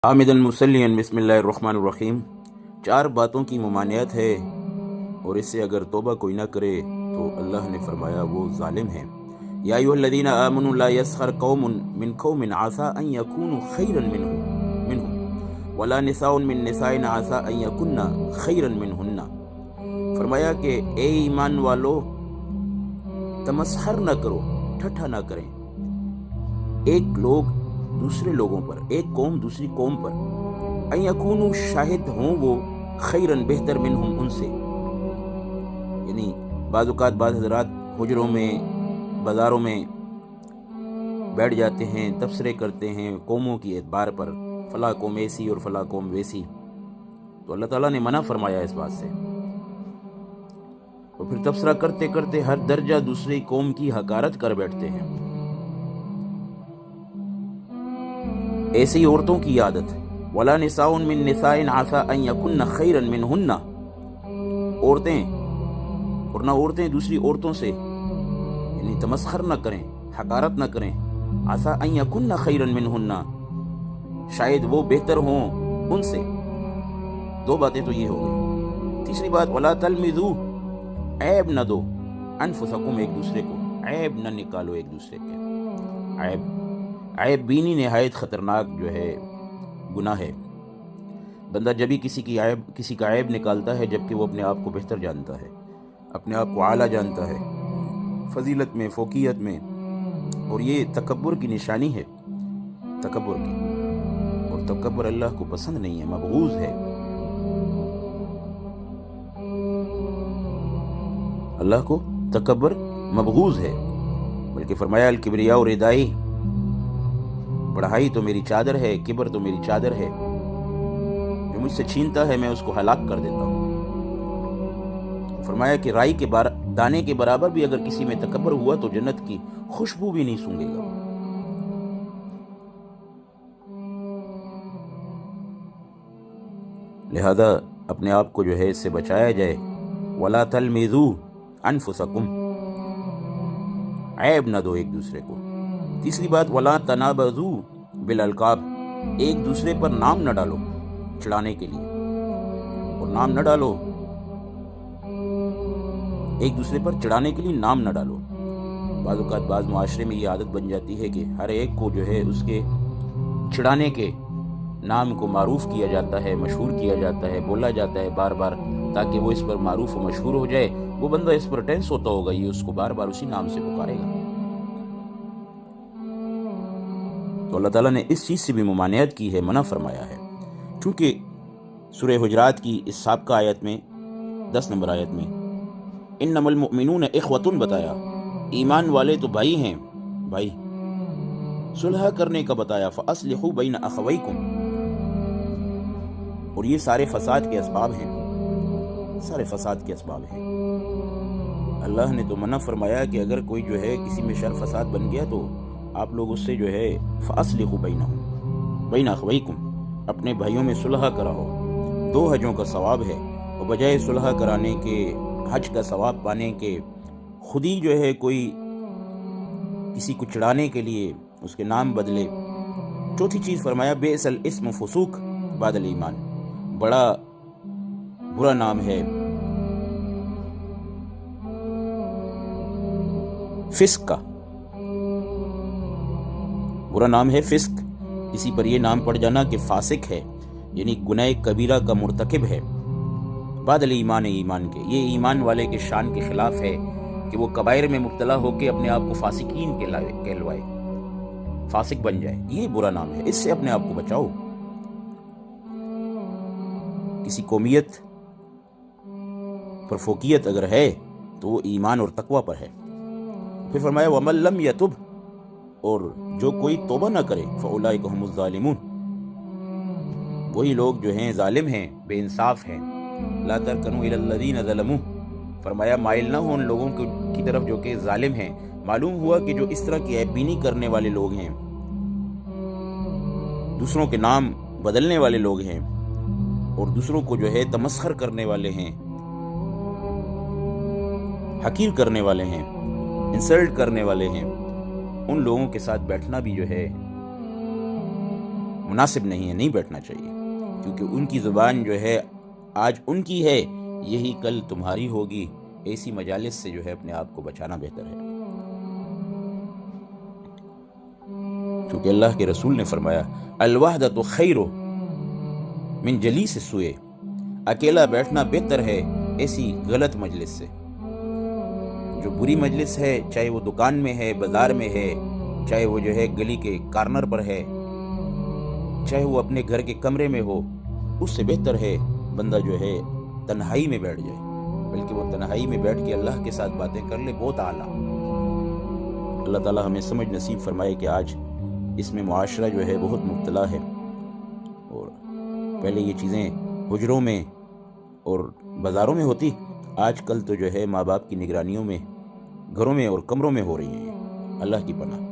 حامد المسلین بسم اللہ الرحمن الرحیم۔ 4 باتوں کی ممانعت ہے اور اس سے اگر توبہ کوئی نہ کرے تو اللہ نے فرمایا وہ ظالم ہے۔ یا ایھا الذین آمنوا لا یسخر قوم من قوم عسى ان یکونوا خیرا منهم ولا نساء من نساء عسى ان یکن خیرا منهن۔ فرمایا کہ اے ایمان والو تمسخر نہ کرو، ٹھٹھا نہ کریں ایک لوگ دوسرے لوگوں پر، ایک قوم دوسری قوم پر، ان یکونوا شاہد ہوں وہ خیرن بہتر منہم ان سے۔ یعنی بعض اوقات بعض حضرات حجروں میں بازاروں میں بیٹھ جاتے ہیں، تبصرے کرتے ہیں قوموں کی اعتبار پر، فلاں قوم ایسی اور فلاں قوم ویسی، تو اللہ تعالیٰ نے منع فرمایا اس بات سے۔ اور پھر تبصرہ کرتے کرتے ہر درجہ دوسری قوم کی حقارت کر بیٹھتے ہیں۔ ایسی عورتوں کی عادت، ولا نساء من نساء عسى ان یکن خیرا منہن، عورتیں اور نہ عورتیں دوسری عورتوں سے، یعنی تمسخر نہ کریں، حقارت نہ کریں، عسى ان یکن خیرا منہن، شاید وہ بہتر ہوں ان سے۔ 2 باتیں تو یہ ہو گئی۔ تیسری بات، ولا تلمزوا، عیب نہ دو، انفسکم، ایک دوسرے کو، عیب نہ نکالو ایک دوسرے کے۔ عیب بینی نہایت خطرناک جو ہے گناہ ہے۔ بندہ جبھی کسی کا عیب نکالتا ہے جبکہ وہ اپنے آپ کو بہتر جانتا ہے، اپنے آپ کو اعلیٰ جانتا ہے، فضیلت میں، فوقیت میں، اور یہ تکبر کی نشانی ہے، تکبر کی، اور تکبر اللہ کو پسند نہیں ہے، مبغوض ہے۔ اللہ کو تکبر مبغوض ہے، بلکہ فرمایا الکبریاء ردائی، بڑھائی تو میری چادر ہے، کبر تو میری چادر ہے، جو مجھ سے چھینتا ہے میں اس کو ہلاک کر دیتا ہوں۔ فرمایا کہ رائی کے دانے کے برابر بھی اگر کسی میں تکبر ہوا تو جنت کی خوشبو بھی نہیں سونگے گا۔ لہذا اپنے آپ کو جو ہے اس سے بچایا جائے۔ وَلَا تَلْمِزُوا أَنفُسَكُمْ، عیب نہ دو ایک دوسرے کو۔ تیسری بات، وَلَا تَنَابَزُوا بِالْأَلْقَابِ، ایک دوسرے پر نام نہ ڈالو چڑھانے کے لیے، اور نام نہ ڈالو ایک دوسرے پر چڑھانے کے لیے، نام نہ ڈالو۔ بعض اوقات بعض معاشرے میں یہ عادت بن جاتی ہے کہ ہر ایک کو جو ہے اس کے چڑھانے کے نام کو معروف کیا جاتا ہے، مشہور کیا جاتا ہے، بولا جاتا ہے بار بار، تاکہ وہ اس پر معروف و مشہور ہو جائے۔ وہ بندہ اس پر ٹینس ہوتا ہوگا، یہ اس کو بار بار اسی نام سے پکارے گا۔ تو اللہ تعالیٰ نے اس چیز سے بھی ممانعت کی ہے، منع فرمایا ہے۔ چونکہ سورہ حجرات کی اس سابقہ آیت میں 10 نمبر آیت میں انما المؤمنون اخوۃ بتایا، ایمان والے تو بھائی ہیں، بھائی۔ صلح کرنے کا بتایا، فاصلحوا بین اخویکم، اور یہ سارے فساد کے اسباب ہیں، سارے فساد کے اسباب ہیں۔ اللہ نے تو منع فرمایا کہ اگر کوئی جو ہے کسی میں شر فساد بن گیا تو آپ لوگ اس سے جو ہے فاصلحوا بین اخویکم، اپنے بھائیوں میں صلح کراؤ۔ 2 حجوں کا ثواب ہے، اور بجائے صلح کرانے کے، حج کا ثواب پانے کے، خود ہی جو ہے کوئی کسی کو چڑھانے کے لیے اس کے نام بدلے۔ چوتھی چیز فرمایا، بئس الاسم فسوق بعد الایمان، بڑا برا نام ہے فسق کا، برا نام ہے فسق، کسی پر یہ نام پڑ جانا کہ فاسق ہے، یعنی گناہ کبیرہ کا مرتکب ہے، بعد الایمان، ایمان کے۔ یہ ایمان والے کے شان کے خلاف ہے کہ وہ کبائر میں مبتلا ہو کے اپنے آپ کو فاسقین کہلوائے، فاسق بن جائے، یہ برا نام ہے، اس سے اپنے آپ کو بچاؤ۔ کسی قومیت پر فوقیت اگر ہے تو وہ ایمان اور تقوی پر ہے۔ پھر فرمایا وَمَن لَّمْ يَتُبْ، اور جو کوئی توبہ نہ کرے، فَأُولَٰئِكَ هُمُ الظَّالِمُونَ، وہی لوگ جو ہیں ظالم ہیں، بے انصاف ہیں۔ لَا تَرْكَنُوا إِلَى الَّذِينَ ظَلَمُوا، فرمایا مائل نہ ہو ان لوگوں کی طرف جو کہ ظالم ہیں۔ معلوم ہوا کہ جو اس طرح کی عیب بینی کرنے والے لوگ ہیں، دوسروں کے نام بدلنے والے لوگ ہیں، اور دوسروں کو جو ہے تمسخر کرنے والے ہیں، حقیر کرنے والے ہیں، انسلٹ کرنے والے ہیں، ان لوگوں کے ساتھ بیٹھنا بھی جو ہے مناسب نہیں ہے، نہیں بیٹھنا چاہیے، کیونکہ ان کی زبان جو ہے آج ان کی ہے، یہی کل تمہاری ہوگی۔ ایسی مجالس سے جو ہے اپنے آپ کو بچانا بہتر ہے، کیونکہ اللہ کے رسول نے فرمایا الوحدۃ خیر من جلیس السوء، اکیلا بیٹھنا بہتر ہے ایسی غلط مجلس سے۔ جو بری مجلس ہے، چاہے وہ دکان میں ہے، بازار میں ہے، چاہے وہ جو ہے گلی کے کارنر پر ہے، چاہے وہ اپنے گھر کے کمرے میں ہو، اس سے بہتر ہے بندہ جو ہے تنہائی میں بیٹھ جائے، بلکہ وہ تنہائی میں بیٹھ کے اللہ کے ساتھ باتیں کر لے، بہت اعلیٰ۔ اللہ تعالیٰ ہمیں سمجھ نصیب فرمائے کہ آج اس میں معاشرہ جو ہے بہت مبتلا ہے، اور پہلے یہ چیزیں حجروں میں اور بازاروں میں ہوتی، آج کل تو جو ہے ماں باپ کی نگرانیوں میں گھروں میں اور کمروں میں ہو رہی ہیں۔ اللہ کی پناہ۔